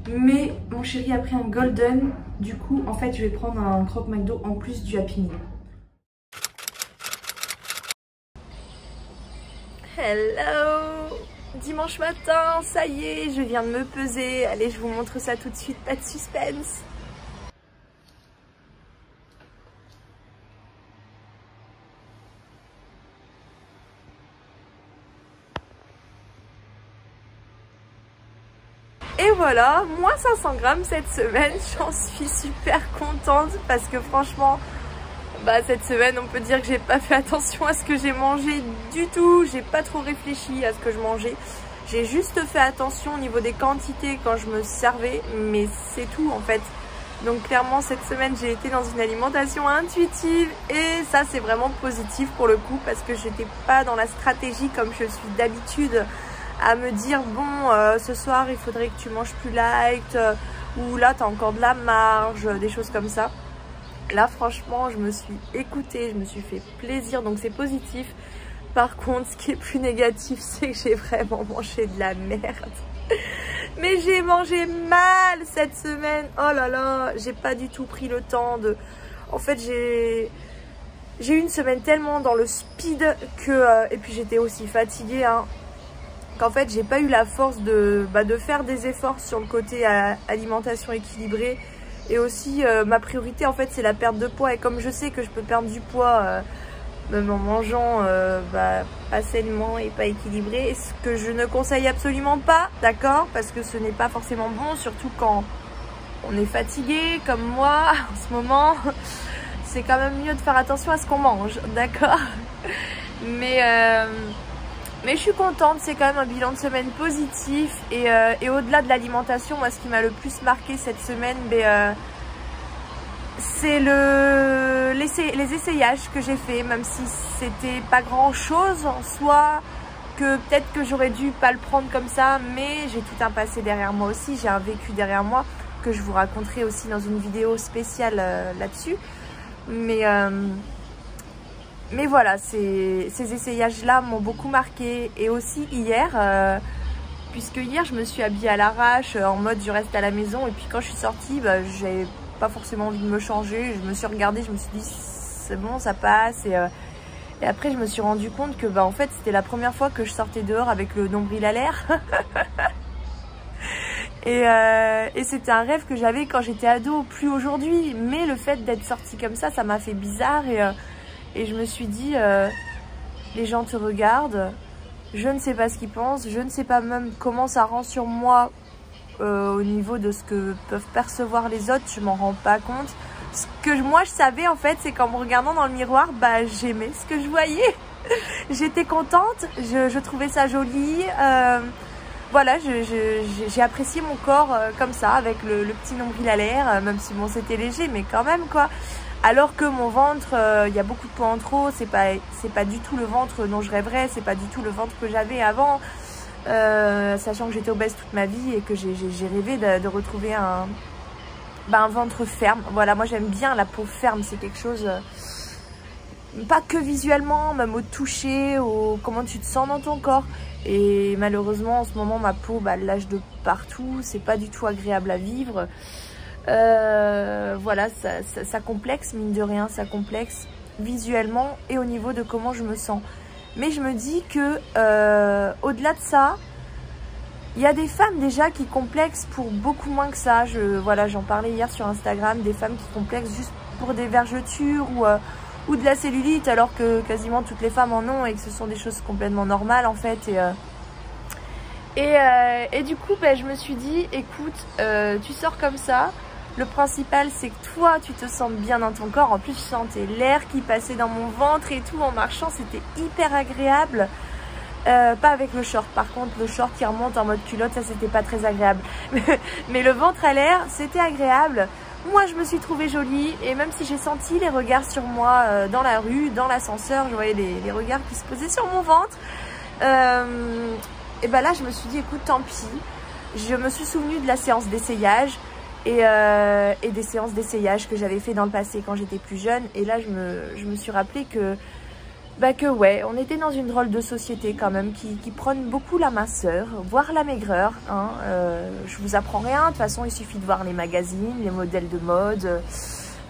Speaker 2: mais mon chéri a pris un Golden. Du coup, en fait, je vais prendre un croque McDo en plus du Happy Meal. Hello! Dimanche matin, ça y est, je viens de me peser. Allez, je vous montre ça tout de suite, pas de suspense. Et voilà, moins 500 grammes cette semaine, j'en suis super contente parce que franchement, cette semaine on peut dire que j'ai pas fait attention à ce que j'ai mangé du tout, j'ai pas trop réfléchi à ce que je mangeais. J'ai juste fait attention au niveau des quantités quand je me servais, mais c'est tout en fait. Donc clairement cette semaine j'ai été dans une alimentation intuitive et ça c'est vraiment positif pour le coup parce que j'étais pas dans la stratégie comme je suis d'habitude à me dire bon ce soir il faudrait que tu manges plus light ou là t'as encore de la marge, des choses comme ça. Là franchement je me suis écoutée, je me suis fait plaisir donc c'est positif. Par contre ce qui est plus négatif c'est que j'ai vraiment mangé de la merde. Mais j'ai mangé mal cette semaine, oh là là, j'ai pas du tout pris le temps de... En fait j'ai eu une semaine tellement dans le speed que... et puis j'étais aussi fatiguée hein, qu'en fait j'ai pas eu la force de faire des efforts sur le côté alimentation équilibrée. Et aussi ma priorité en fait c'est la perte de poids et comme je sais que je peux perdre du poids même en mangeant pas sainement et pas équilibré, ce que je ne conseille absolument pas, d'accord, parce que ce n'est pas forcément bon, surtout quand on est fatigué comme moi en ce moment, c'est quand même mieux de faire attention à ce qu'on mange, d'accord. Mais je suis contente, c'est quand même un bilan de semaine positif et au-delà de l'alimentation, moi ce qui m'a le plus marqué cette semaine, c'est les essayages que j'ai fait, même si c'était pas grand chose en soi, que peut-être que j'aurais dû pas le prendre comme ça, mais j'ai tout un passé derrière moi aussi, j'ai un vécu derrière moi que je vous raconterai aussi dans une vidéo spéciale là-dessus. Mais voilà, ces essayages là m'ont beaucoup marqué et aussi hier, puisque hier je me suis habillée à l'arrache en mode je reste à la maison et puis quand je suis sortie j'ai pas forcément envie de me changer, je me suis regardée, je me suis dit c'est bon ça passe et après je me suis rendu compte que en fait c'était la première fois que je sortais dehors avec le nombril à l'air et c'était un rêve que j'avais quand j'étais ado, plus aujourd'hui, mais le fait d'être sortie comme ça m'a fait bizarre et je me suis dit les gens te regardent, je ne sais pas ce qu'ils pensent, je ne sais pas même comment ça rend sur moi au niveau de ce que peuvent percevoir les autres, je m'en rends pas compte. Ce que moi je savais en fait, c'est qu'en me regardant dans le miroir, j'aimais ce que je voyais. J'étais contente, je trouvais ça joli. Voilà, j'ai apprécié mon corps comme ça, avec le petit nombril à l'air, même si bon c'était léger, mais quand même quoi. Alors que mon ventre, il y a beaucoup de poids en trop, c'est pas du tout le ventre dont je rêverais, c'est pas du tout le ventre que j'avais avant. Sachant que j'étais obèse toute ma vie et que j'ai rêvé de retrouver un ventre ferme. Voilà, moi j'aime bien la peau ferme, c'est quelque chose pas que visuellement, même au toucher, au comment tu te sens dans ton corps. Et malheureusement en ce moment ma peau elle lâche de partout, c'est pas du tout agréable à vivre. Voilà, ça complexe, mine de rien, ça complexe visuellement et au niveau de comment je me sens. Mais je me dis que au-delà de ça, il y a des femmes déjà qui complexent pour beaucoup moins que ça. Voilà, j'en parlais hier sur Instagram, des femmes qui complexent juste pour des vergetures ou de la cellulite, alors que quasiment toutes les femmes en ont et que ce sont des choses complètement normales en fait. Et du coup, je me suis dit, écoute, tu sors comme ça. Le principal, c'est que toi, tu te sens bien dans ton corps. En plus, je sentais l'air qui passait dans mon ventre et tout en marchant. C'était hyper agréable. Pas avec le short. Par contre, le short qui remonte en mode culotte, ça, c'était pas très agréable. Mais le ventre à l'air, c'était agréable. Moi, je me suis trouvée jolie. Et même si j'ai senti les regards sur moi dans la rue, dans l'ascenseur, je voyais les regards qui se posaient sur mon ventre. Et là, je me suis dit, écoute, tant pis. Je me suis souvenue de la séance d'essayage. Et des séances d'essayage que j'avais fait dans le passé quand j'étais plus jeune. Et là, je me suis rappelé que ouais, on était dans une drôle de société quand même qui prône beaucoup la minceur, voire la maigreur. Hein. Je vous apprends rien, de toute façon, il suffit de voir les magazines, les modèles de mode,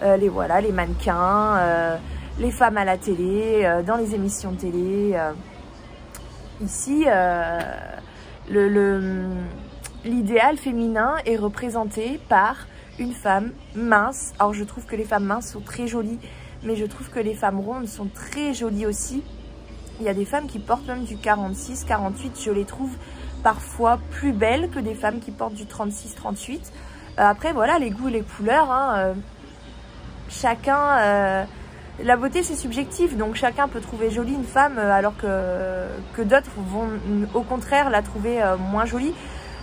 Speaker 2: les mannequins, les femmes à la télé, dans les émissions de télé. Ici, l'idéal féminin est représenté par une femme mince. Alors je trouve que les femmes minces sont très jolies, mais je trouve que les femmes rondes sont très jolies aussi. Il y a des femmes qui portent même du 46, 48, je les trouve parfois plus belles que des femmes qui portent du 36, 38. Après voilà, les goûts et les couleurs, hein, chacun... la beauté c'est subjectif, donc chacun peut trouver jolie une femme alors que d'autres vont au contraire la trouver moins jolie.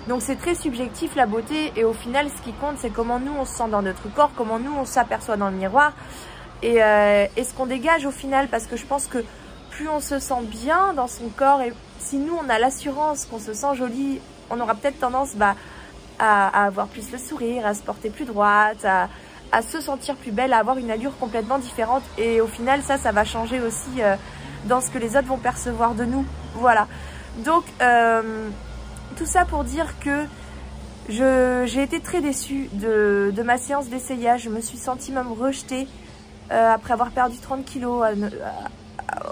Speaker 2: Donc c'est très subjectif la beauté et au final ce qui compte c'est comment nous on se sent dans notre corps, comment nous on s'aperçoit dans le miroir et ce qu'on dégage au final, parce que je pense que plus on se sent bien dans son corps et si nous on a l'assurance qu'on se sent jolie, on aura peut-être tendance à avoir plus le sourire, à se porter plus droite, à se sentir plus belle, à avoir une allure complètement différente et au final ça va changer aussi dans ce que les autres vont percevoir de nous. Voilà, donc tout ça pour dire que j'ai été très déçue de ma séance d'essayage. Je me suis sentie même rejetée après avoir perdu 30 kilos.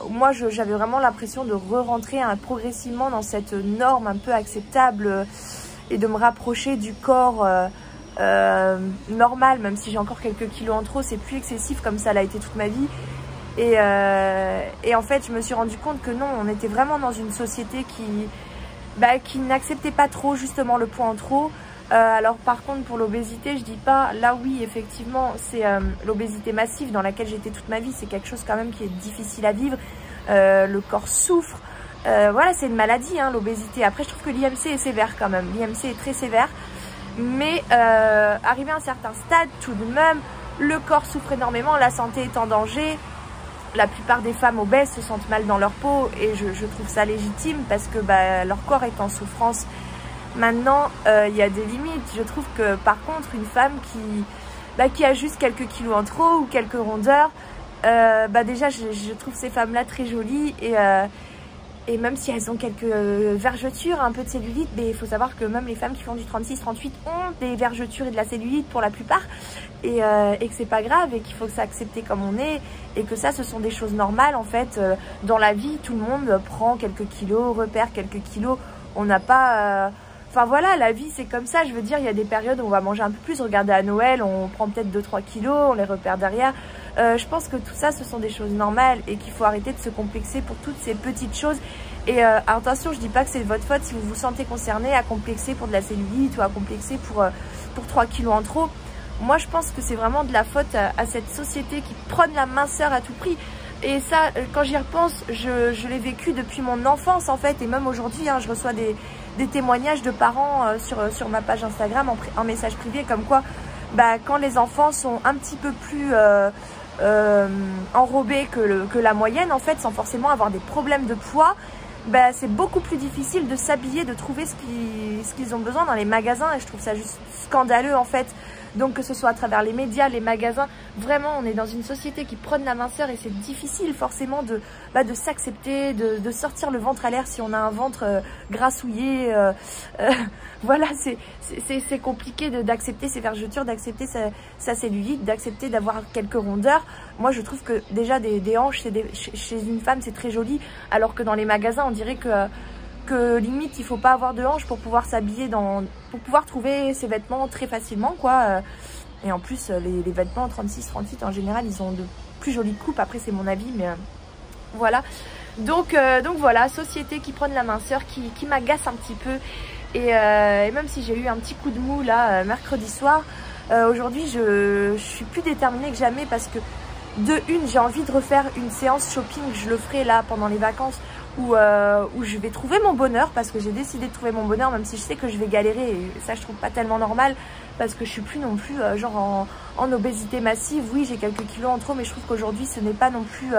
Speaker 2: Moi, j'avais vraiment l'impression de re-rentrer progressivement dans cette norme un peu acceptable et de me rapprocher du corps normal, même si j'ai encore quelques kilos en trop. C'est plus excessif comme ça l'a été toute ma vie. Et en fait, je me suis rendu compte que non, on était vraiment dans une société qui n'acceptait pas trop justement le poids en trop. Alors par contre pour l'obésité, je dis pas, là oui effectivement c'est l'obésité massive dans laquelle j'étais toute ma vie, c'est quelque chose quand même qui est difficile à vivre, le corps souffre, voilà, c'est une maladie hein, l'obésité. Après je trouve que l'IMC est sévère quand même, l'IMC est très sévère, mais arrivé à un certain stade tout de même, le corps souffre énormément, la santé est en danger. La plupart des femmes obèses se sentent mal dans leur peau et je trouve ça légitime parce que leur corps est en souffrance. Maintenant, il y a des limites. Je trouve que par contre, une femme qui a juste quelques kilos en trop ou quelques rondeurs, déjà je trouve ces femmes-là très jolies et même si elles ont quelques vergetures, un peu de cellulite, mais il faut savoir que même les femmes qui font du 36-38 ont des vergetures et de la cellulite pour la plupart et que c'est pas grave et qu'il faut s'accepter comme on est et que ça ce sont des choses normales en fait. Dans la vie tout le monde prend quelques kilos, repère quelques kilos, on n'a pas... Enfin voilà, la vie c'est comme ça, je veux dire, il y a des périodes où on va manger un peu plus, regardez à Noël, on prend peut-être 2-3 kilos, on les repère derrière. Je pense que tout ça ce sont des choses normales et qu'il faut arrêter de se complexer pour toutes ces petites choses. Et attention, je dis pas que c'est votre faute si vous vous sentez concerné à complexer pour de la cellulite ou à complexer pour 3 kilos en trop. Moi je pense que c'est vraiment de la faute à cette société qui prône la minceur à tout prix. Et ça, quand j'y repense, je l'ai vécu depuis mon enfance en fait. Et même aujourd'hui, hein, je reçois des témoignages de parents sur ma page Instagram en message privé comme quoi quand les enfants sont un petit peu plus enrobés que la moyenne en fait, sans forcément avoir des problèmes de poids, c'est beaucoup plus difficile de s'habiller, de trouver ce qu'ils ont besoin dans les magasins. Et je trouve ça juste scandaleux en fait Donc que ce soit à travers les médias, les magasins, vraiment on est dans une société qui prône la minceur et c'est difficile forcément de s'accepter, de sortir le ventre à l'air si on a un ventre grassouillé. Voilà, c'est compliqué d'accepter ses vergetures, d'accepter sa cellulite, d'accepter d'avoir quelques rondeurs. Moi je trouve que déjà des hanches chez une femme c'est très joli, alors que dans les magasins on dirait que limite il faut pas avoir de hanches pour pouvoir s'habiller, pour pouvoir trouver ses vêtements très facilement quoi. Et en plus les vêtements 36-38 en général ils ont de plus jolies coupes, après c'est mon avis, mais voilà. Donc voilà, société qui prône la minceur, qui m'agace un petit peu. Et même si j'ai eu un petit coup de mou là mercredi soir, aujourd'hui je suis plus déterminée que jamais, parce que de une j'ai envie de refaire une séance shopping. Je le ferai là pendant les vacances où je vais trouver mon bonheur, parce que j'ai décidé de trouver mon bonheur, même si je sais que je vais galérer, et ça je trouve pas tellement normal, parce que je suis plus non plus genre en obésité massive. Oui, j'ai quelques kilos en trop, mais je trouve qu'aujourd'hui ce n'est pas non plus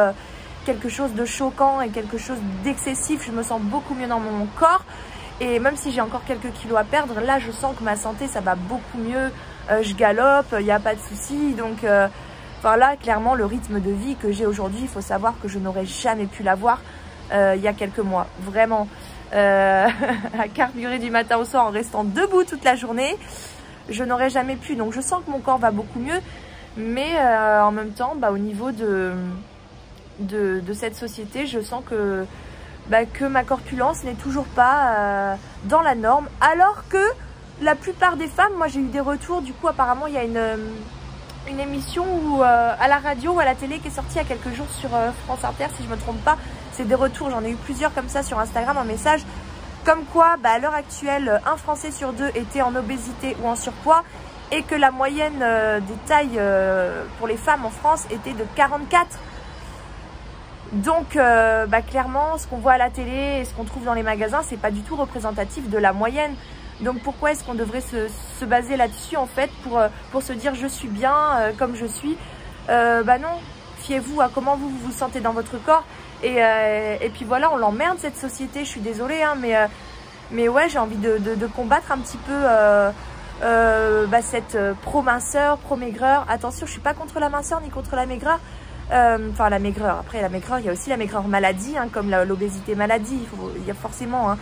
Speaker 2: quelque chose de choquant et quelque chose d'excessif. Je me sens beaucoup mieux dans mon corps. Et même si j'ai encore quelques kilos à perdre, là je sens que ma santé ça va beaucoup mieux, je galope, il n'y a pas de souci. Donc enfin là clairement le rythme de vie que j'ai aujourd'hui, il faut savoir que je n'aurais jamais pu l'avoir il y a quelques mois. Vraiment, à carburer du matin au soir en restant debout toute la journée, je n'aurais jamais pu. Donc je sens que mon corps va beaucoup mieux, mais en même temps au niveau de cette société, je sens que ma corpulence n'est toujours pas dans la norme, alors que la plupart des femmes, moi j'ai eu des retours, du coup apparemment il y a une émission à la radio ou à la télé qui est sortie il y a quelques jours sur France Inter si je me trompe pas. C'est des retours, j'en ai eu plusieurs comme ça sur Instagram, un message comme quoi à l'heure actuelle un Français sur deux était en obésité ou en surpoids, et que la moyenne des tailles pour les femmes en France était de 44. Donc clairement ce qu'on voit à la télé et ce qu'on trouve dans les magasins, c'est pas du tout représentatif de la moyenne. Donc pourquoi est-ce qu'on devrait se baser là-dessus en fait pour se dire je suis bien comme je suis? Non, fiez-vous à comment vous vous sentez dans votre corps. Et puis voilà, on l'emmerde cette société, je suis désolée hein, mais ouais, j'ai envie de combattre un petit peu cette pro-minceur, pro-maigreur. Attention, je suis pas contre la minceur ni contre la maigreur. Enfin la maigreur, après la maigreur il y a aussi la maigreur maladie hein, comme l'obésité maladie, il y a forcément hein.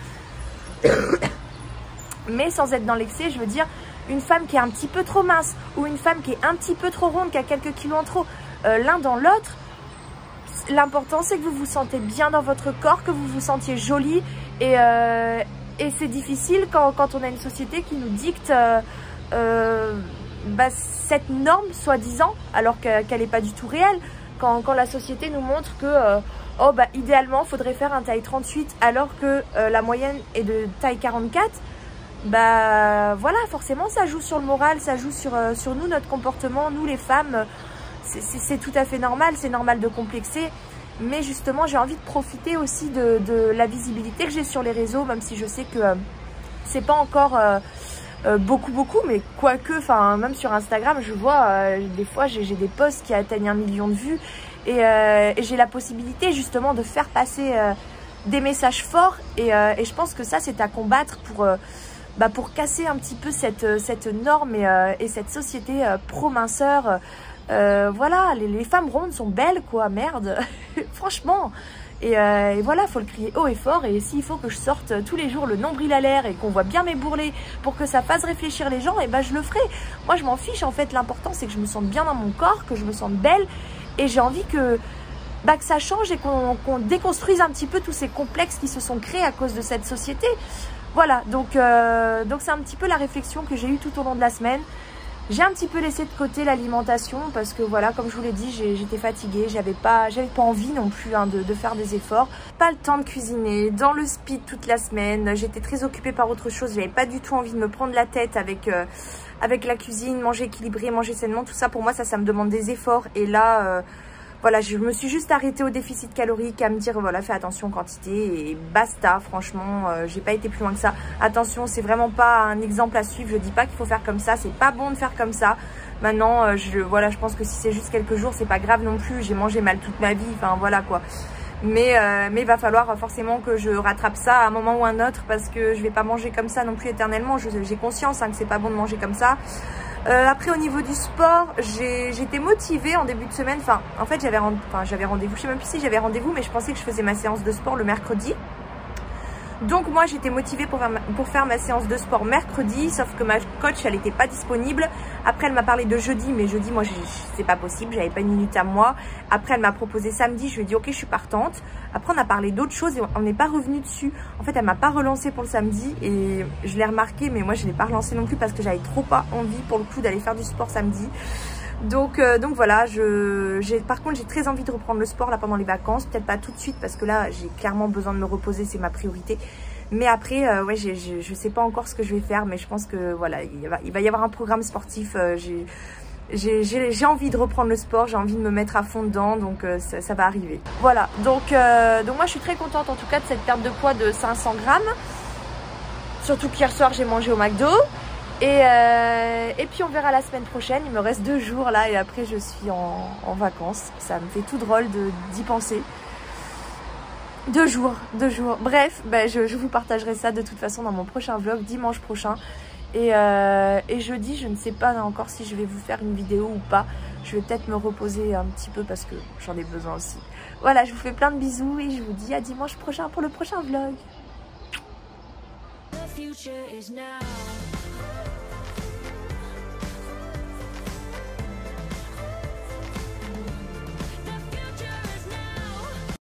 Speaker 2: Mais sans être dans l'excès, je veux dire une femme qui est un petit peu trop mince ou une femme qui est un petit peu trop ronde, qui a quelques kilos en trop, l'un dans l'autre, l'important c'est que vous vous sentez bien dans votre corps, que vous vous sentiez jolie, et c'est difficile quand on a une société qui nous dicte cette norme soi-disant alors qu'elle n'est pas du tout réelle. Quand la société nous montre que idéalement il faudrait faire un taille 38 alors que la moyenne est de taille 44, voilà, forcément ça joue sur le moral, ça joue sur nous, notre comportement, nous les femmes. C'est tout à fait normal, c'est normal de complexer, mais justement j'ai envie de profiter aussi de la visibilité que j'ai sur les réseaux, même si je sais que c'est pas encore beaucoup, mais quoique, enfin même sur Instagram je vois des fois j'ai des posts qui atteignent 1 million de vues, et j'ai la possibilité justement de faire passer des messages forts, et je pense que ça c'est à combattre pour casser un petit peu cette norme et cette société pro-minceur. Voilà, les femmes rondes sont belles quoi, merde. Franchement. Et voilà, faut le crier haut et fort. Et s'il faut que je sorte tous les jours le nombril à l'air et qu'on voit bien mes bourrelets pour que ça fasse réfléchir les gens, et je le ferai. Moi je m'en fiche en fait, l'important c'est que je me sente bien dans mon corps, que je me sente belle, et j'ai envie que ça change et qu'on déconstruise un petit peu tous ces complexes qui se sont créés à cause de cette société. Voilà, donc c'est un petit peu la réflexion que j'ai eue tout au long de la semaine. J'ai un petit peu laissé de côté l'alimentation parce que voilà, comme je vous l'ai dit, j'étais fatiguée, j'avais pas envie non plus hein, de faire des efforts. Pas le temps de cuisiner, dans le speed toute la semaine, j'étais très occupée par autre chose, j'avais pas du tout envie de me prendre la tête avec la cuisine, manger équilibré, manger sainement, tout ça pour moi ça me demande des efforts. Et là, voilà, je me suis juste arrêtée au déficit calorique, à me dire voilà, fais attention quantité et basta. Franchement, j'ai pas été plus loin que ça. Attention, c'est vraiment pas un exemple à suivre, je dis pas qu'il faut faire comme ça, c'est pas bon de faire comme ça. Maintenant, je pense que si c'est juste quelques jours, c'est pas grave non plus, j'ai mangé mal toute ma vie, enfin voilà quoi. Mais il va falloir forcément que je rattrape ça à un moment ou un autre, parce que je vais pas manger comme ça non plus éternellement. J'ai conscience hein, que c'est pas bon de manger comme ça. Après au niveau du sport, j'étais motivée en début de semaine. Enfin, en fait j'avais rendez-vous, je sais même plus si j'avais rendez-vous, mais je pensais que je faisais ma séance de sport le mercredi. Donc moi j'étais motivée pour faire ma séance de sport mercredi, sauf que ma coach elle n'était pas disponible. Après elle m'a parlé de jeudi, mais jeudi moi c'est pas possible, j'avais pas une minute à moi. Après elle m'a proposé samedi, je lui ai dit ok je suis partante. Après on a parlé d'autres choses et on n'est pas revenu dessus. En fait elle m'a pas relancé pour le samedi et je l'ai remarqué, mais moi je l'ai pas relancé non plus parce que j'avais trop pas envie pour le coup d'aller faire du sport samedi. Donc voilà, par contre j'ai très envie de reprendre le sport là pendant les vacances, peut-être pas tout de suite parce que là j'ai clairement besoin de me reposer, c'est ma priorité. Mais après ouais, je sais pas encore ce que je vais faire, mais je pense que voilà, il va y avoir un programme sportif. J'ai envie de reprendre le sport, j'ai envie de me mettre à fond dedans, donc ça va arriver. Voilà, donc moi je suis très contente en tout cas de cette perte de poids de 500 grammes. Surtout qu'hier soir j'ai mangé au McDo. Et puis on verra la semaine prochaine, il me reste 2 jours là et après je suis en vacances. Ça me fait tout drôle d'y penser. 2 jours. Bref, ben je vous partagerai ça de toute façon dans mon prochain vlog dimanche prochain. Et jeudi, je ne sais pas encore si je vais vous faire une vidéo ou pas. Je vais peut-être me reposer un petit peu parce que j'en ai besoin aussi. Voilà, je vous fais plein de bisous et je vous dis à dimanche prochain pour le prochain vlog.
Speaker 1: The future is now.